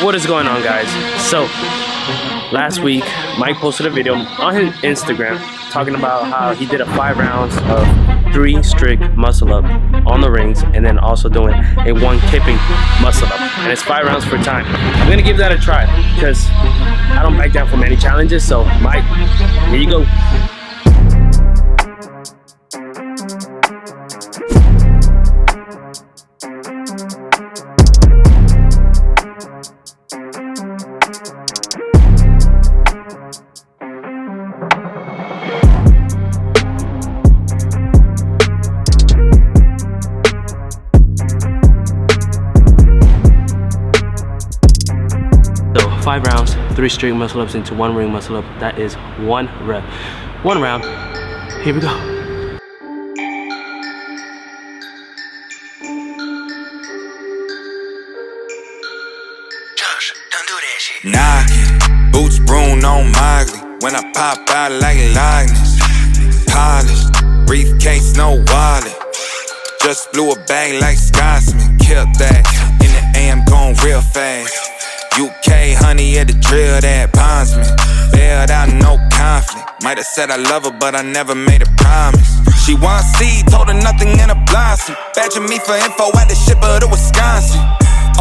What is going on, guys? So last week Mike posted a video on his Instagram talking about how he did 5 rounds of 3 strict muscle up on the rings and then also doing a 1 kipping muscle up, and it's 5 rounds per time. I'm gonna give that a try because I don't back down from any challenges. So Mike, here you go. So 5 rounds, 3 strict muscle ups into 1 ring muscle up. That is 1 rep. 1 round. Here we go. Josh, don't do that shit. Knocking, boots broom on Miley. When I pop out like likeness. Polished, briefcase, no wallet. Just blew a bag like Scotsman. Killed that. In the AM, going real fast. UK honey at the drill, that bondsman. Bailed out, no conflict. Might have said I love her, but I never made a promise. She want seed, told her nothing in a blossom. Badging me for info at the ship of the Wisconsin.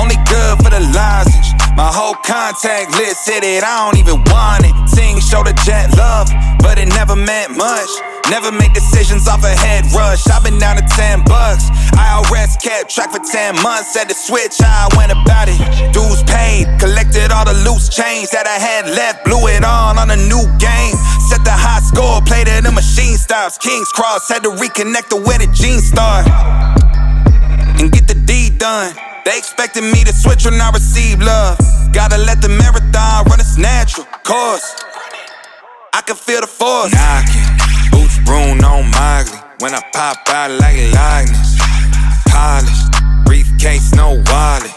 Only good for the lozenge. My whole contact list said it, I don't even want it. Sing, show the jet love, but it never meant much. Never make decisions off a head rush. I've been down to 10 bucks. IRS kept track for 10 months. Had to switch how I went about it. Dues paid, collected all the loose change that I had left. Blew it on a new game. Set the high score, played it in machine stops. King's Cross, had to reconnect the where the jeans start. And get the deed done. They expected me to switch when I receive love. Gotta let the marathon run its natural course. I can feel the force. Knocking, boots broom on Miley. When I pop out like likeness. Polished, briefcase, no wallet.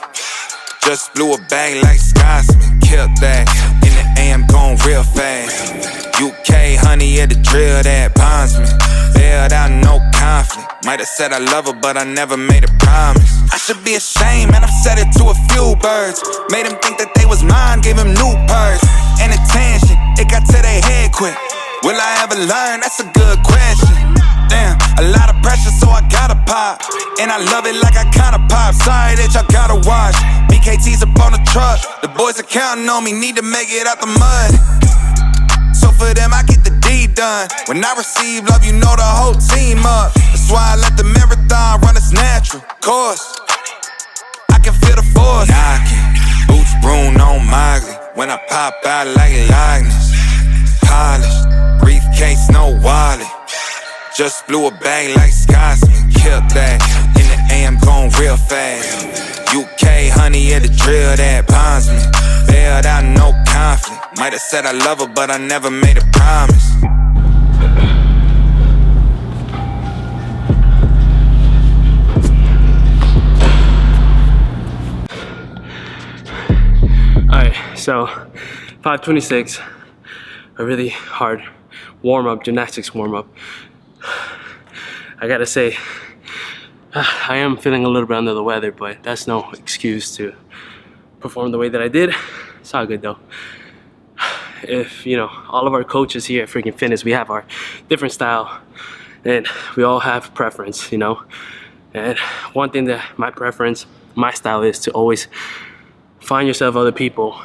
Just blew a bag like Scotsman. Killed that. In the AM, going real fast. UK honey at the drill, that bondsman. Bailed out, no conflict. Might have said I love her, but I never made a promise. I should be ashamed, man, I've said it to a few birds. Made them think that they was mine, gave them new purse. And attention, it got to their head quick. Will I ever learn? That's a good question. Damn, a lot of pressure, so I gotta pop. And I love it like I kinda pop. Sorry that y'all gotta watch. BKT's up on the truck. The boys are counting on me, need to make it out the mud. So for them, I get the deed done. When I receive love, you know the whole team up. That's why I let the marathon run its natural course. I can feel the force. Knocking, boots broom on Miley. When I pop out like likeness. Polished, briefcase, no wallet. Just blew a bag like Scotsman. Killed that. In the AM, going real fast. UK honey at the drill, that bondsman. Bailed out, no conflict. Might have said I love her, but I never made a promise. Alright, so 5:26, a really hard warm-up, gymnastics warm-up. I gotta say, I am feeling a little bit under the weather, but that's no excuse to perform the way that I did. It's all good though. If, you know, all of our coaches here at Freakin Fitness, we have our different style and we all have preference, you know. And one thing that my style is to always find yourself other people,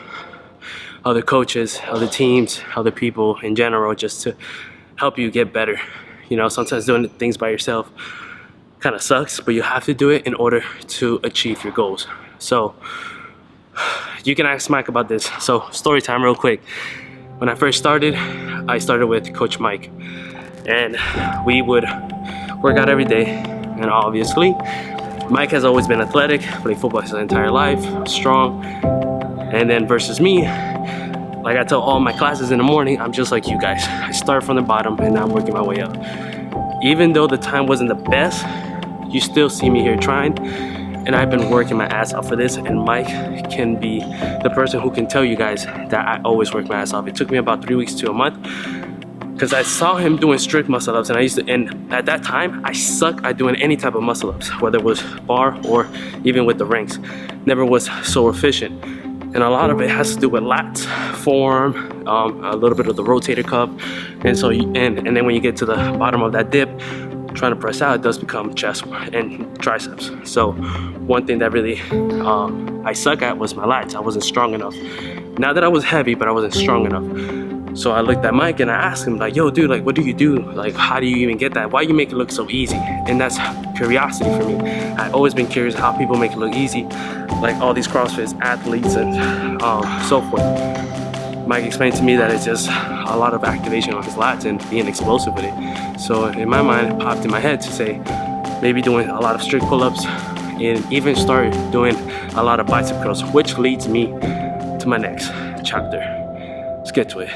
other coaches, other teams, other people in general, just to help you get better. You know, sometimes doing things by yourself kind of sucks, but you have to do it in order to achieve your goals. So you can ask Mike about this. So story time real quick. When I first started, I started with Coach Mike, and we would work out every day. And obviously, Mike has always been athletic, played football his entire life, strong. And then versus me, like I tell all my classes in the morning, I'm just like you guys. I start from the bottom and I'm working my way up. Even though the time wasn't the best, you still see me here trying. And I've been working my ass off for this, and Mike can be the person who can tell you guys that I always work my ass off. It took me about 3 weeks to a month because I saw him doing strict muscle ups, and and at that time I sucked at doing any type of muscle ups, whether it was bar or even with the rings. Never was so efficient. And a lot of it has to do with lats, forearm, a little bit of the rotator cuff. And so, and then when you get to the bottom of that dip, trying to press out, it does become chest and triceps. So one thing that really I suck at was my lats. I wasn't strong enough. Not that I was heavy, but I wasn't strong enough. So I looked at Mike and I asked him, like, yo, dude, like, what do you do? Like, how do you even get that? Why you make it look so easy? And that's curiosity for me. I've always been curious how people make it look easy, like all these CrossFit athletes and so forth. Mike explained to me that it's just a lot of activation on his lats and being explosive with it. So in my mind, it popped in my head to say, maybe doing a lot of strict pull-ups and even start doing a lot of bicep curls, which leads me to my next chapter. Let's get to it.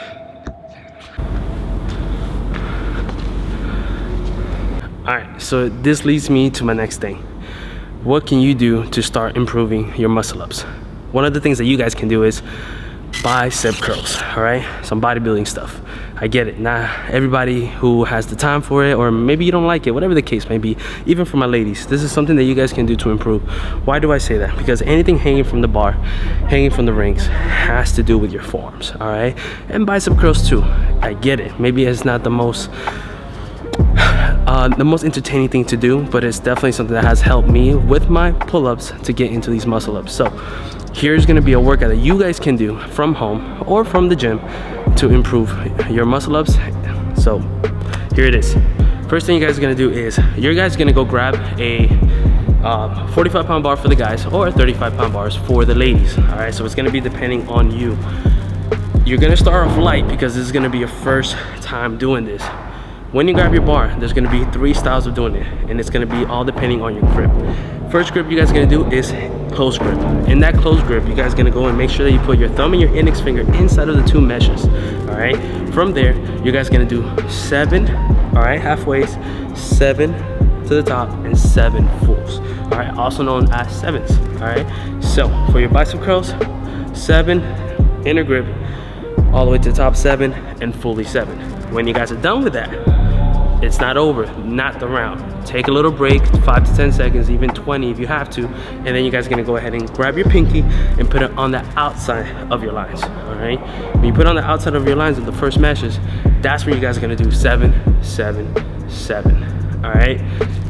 All right, so this leads me to my next thing. What can you do to start improving your muscle ups? One of the things that you guys can do is bicep curls, all right? Some bodybuilding stuff. I get it. Not everybody who has the time for it, or maybe you don't like it, whatever the case may be. Even for my ladies, this is something that you guys can do to improve. Why do I say that? Because anything hanging from the bar, hanging from the rings, has to do with your forearms, all right? And bicep curls too. I get it. Maybe it's not the most entertaining thing to do, but it's definitely something that has helped me with my pull-ups to get into these muscle ups. So here's gonna be a workout that you guys can do from home or from the gym to improve your muscle ups. So here it is. First thing you guys are gonna do is you're guys gonna go grab a 45-pound bar for the guys or 35-pound bars for the ladies. All right, so it's gonna be depending on you. You're gonna start off light because this is gonna be your first time doing this. When you grab your bar, there's gonna be 3 styles of doing it, and it's gonna be all depending on your grip. First grip you guys are gonna do is close grip. In that close grip, you guys are gonna go and make sure that you put your thumb and your index finger inside of the 2 meshes, all right? From there, you guys are gonna do 7, all right, halfways, 7 to the top, and 7 fulls, all right? Also known as 7s, all right? So for your bicep curls, 7, inner grip, all the way to the top, 7, and fully 7. When you guys are done with that, it's not over, not the round. Take a little break, 5 to 10 seconds, even 20 if you have to, and then you guys are gonna go ahead and grab your pinky and put it on the outside of your lines, all right? When you put it on the outside of your lines of the first meshes, that's when you guys are gonna do 7, 7, 7, all right?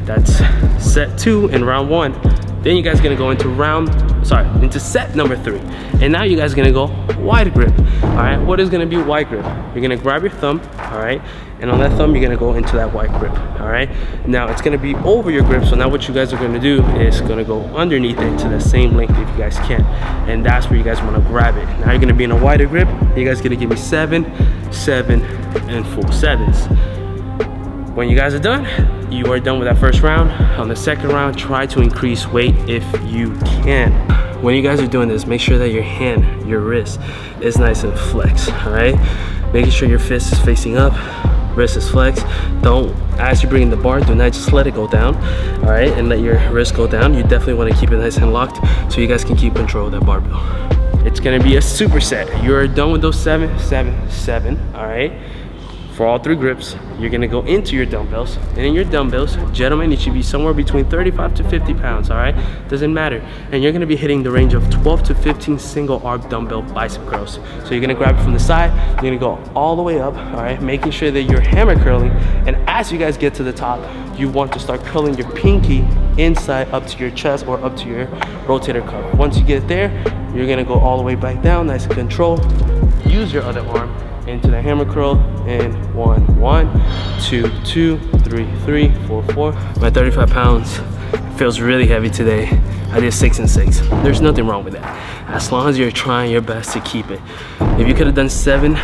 That's set 2 in round 1. Then you guys are gonna go into set number 3. And now you guys are gonna go wide grip, all right? What is gonna be wide grip? You're gonna grab your thumb, all right? And on that thumb, you're gonna go into that wide grip, all right? Now it's gonna be over your grip, so now what you guys are gonna do is gonna go underneath it to the same length if you guys can. And that's where you guys wanna grab it. Now you're gonna be in a wider grip. You guys are gonna give me 7, 7, and full 7s. When you guys are done, you are done with that first round. On the second round, try to increase weight if you can. When you guys are doing this, make sure that your hand, your wrist is nice and flexed, all right? Making sure your fist is facing up, wrist is flexed. Don't, as you're bringing the bar, do not just let it go down, all right? And let your wrist go down. You definitely wanna keep it nice and locked so you guys can keep control of that barbell. It's gonna be a superset. You're done with those 7, 7, 7, all right? For all 3 grips, you're gonna go into your dumbbells. And in your dumbbells, gentlemen, it should be somewhere between 35 to 50 pounds, all right? Doesn't matter. And you're gonna be hitting the range of 12 to 15 single arm dumbbell bicep curls. So you're gonna grab it from the side, you're gonna go all the way up, all right? Making sure that you're hammer curling. And as you guys get to the top, you want to start curling your pinky inside up to your chest or up to your rotator cuff. Once you get there, you're gonna go all the way back down, nice and control. Use your other arm into the hammer curl, and 1, 1, 2, 2, 3, 3, 4, 4. My 35 pounds feels really heavy today. I did 6 and 6. There's nothing wrong with that, as long as you're trying your best to keep it. If you could have done 7,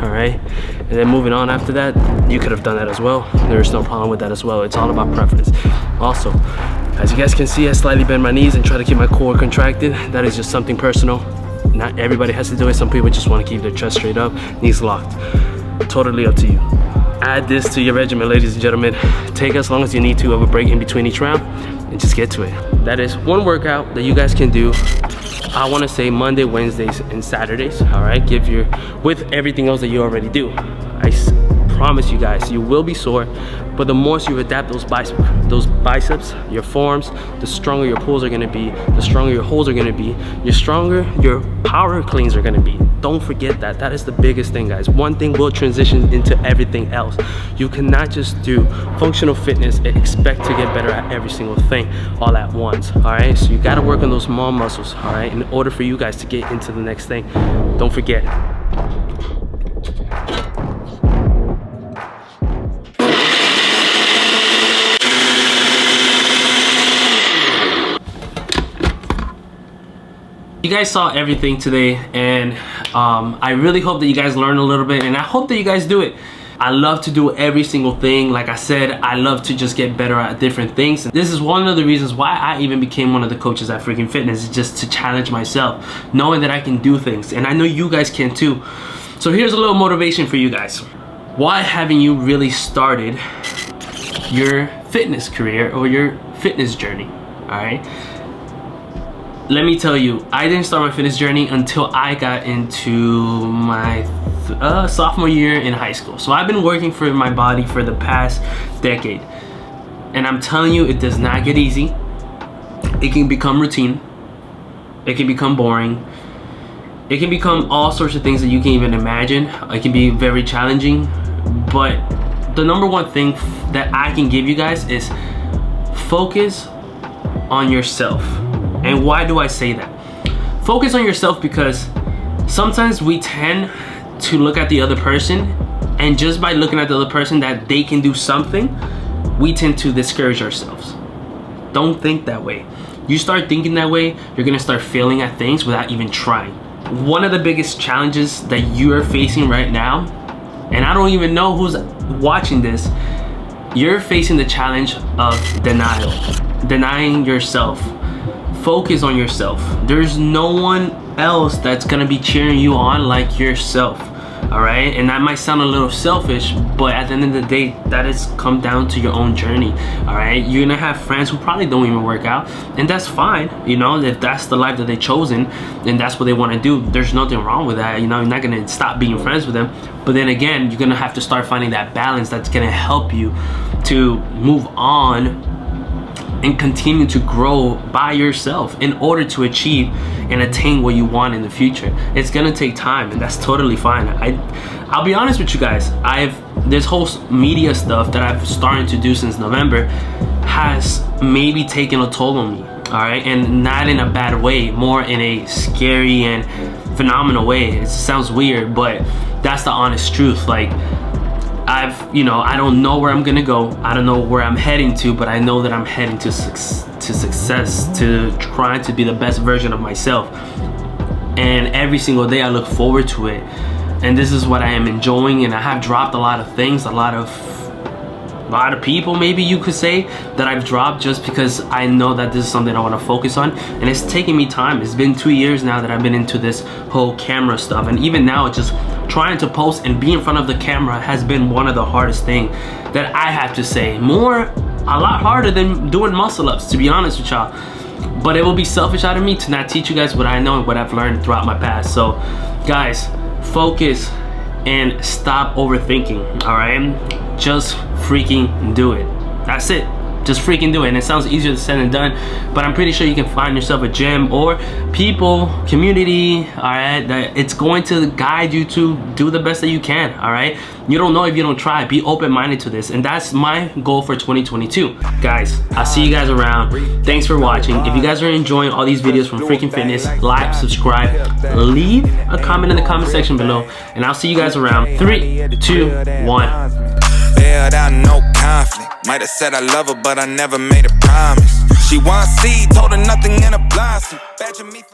all right, and then moving on after that, you could have done that as well. There's no problem with that as well. It's all about preference. Also, as you guys can see, I slightly bend my knees and try to keep my core contracted. That is just something personal. Not everybody has to do it. Some people just want to keep their chest straight up, knees locked. Totally up to you. Add this to your regimen, ladies and gentlemen. Take as long as you need to of a break in between each round and just get to it. That is one workout that you guys can do. I want to say Monday, Wednesdays, and Saturdays. All right, with everything else that you already do. I promise you guys, you will be sore, but the more you adapt those biceps, your forearms, the stronger your pulls are gonna be, the stronger your holds are gonna be, the stronger your power cleans are gonna be. Don't forget that. That is the biggest thing, guys. One thing will transition into everything else. You cannot just do functional fitness and expect to get better at every single thing all at once, all right? So you gotta work on those small muscles, all right, in order for you guys to get into the next thing. Don't forget it. You guys saw everything today, and I really hope that you guys learn a little bit, and I hope that you guys do it. I love to do every single thing. Like I said, I love to just get better at different things. And this is one of the reasons why I even became one of the coaches at Freakin Fitness, is just to challenge myself, knowing that I can do things, and I know you guys can too. So here's a little motivation for you guys. Why haven't you really started your fitness career or your fitness journey? All right. Let me tell you, I didn't start my fitness journey until I got into my sophomore year in high school. So I've been working for my body for the past decade. And I'm telling you, it does not get easy. It can become routine. It can become boring. It can become all sorts of things that you can't even imagine. It can be very challenging. But the number one thing that I can give you guys is focus on yourself. And why do I say that? Focus on yourself because sometimes we tend to look at the other person, and just by looking at the other person that they can do something, we tend to discourage ourselves. Don't think that way. You start thinking that way, you're gonna start failing at things without even trying. One of the biggest challenges that you are facing right now, and I don't even know who's watching this, you're facing the challenge of denial, denying yourself. Focus on yourself. There's no one else that's gonna be cheering you on like yourself, all right? And that might sound a little selfish, but at the end of the day, that has come down to your own journey, all right? You're gonna have friends who probably don't even work out, and that's fine, you know, if that's the life that they've chosen, and that's what they wanna do, there's nothing wrong with that, you know, you're not gonna stop being friends with them. But then again, you're gonna have to start finding that balance that's gonna help you to move on and continue to grow by yourself in order to achieve and attain what you want in the future. It's gonna take time, and that's totally fine. I'll be honest with you guys, this whole media stuff that I've started to do since November has maybe taken a toll on me, all right? And not in a bad way, more in a scary and phenomenal way. It sounds weird, but that's the honest truth. Like, I don't know where I'm gonna go. I don't know where I'm heading to, but I know that I'm heading to success, to trying to be the best version of myself. And every single day I look forward to it. And this is what I am enjoying, and I have dropped a lot of things, a lot of people, maybe you could say, that I've dropped just because I know that this is something I want to focus on, and it's taking me time. It's been 2 years now that I've been into this whole camera stuff, and even now just trying to post and be in front of the camera has been one of the hardest things that I have to say. A lot harder than doing muscle ups, to be honest with y'all. But it will be selfish out of me to not teach you guys what I know and what I've learned throughout my past. So guys, focus and stop overthinking, all right? Just freaking do it. That's it. Just freaking do it. And it sounds easier said than done, but I'm pretty sure you can find yourself a gym or people, community, all right, that it's going to guide you to do the best that you can, all right? You don't know if you don't try. Be open-minded to this, and that's my goal for 2022. Guys, I'll see you guys around. Thanks for watching. If you guys are enjoying all these videos from Freakin Fitness, like, subscribe, leave a comment in the comment section below, and I'll see you guys around. 3, 2, 1. Bailed out, no conflict. Might have said I love her, but I never made a promise. She wants seed, told her nothing in a blossom. Badger me for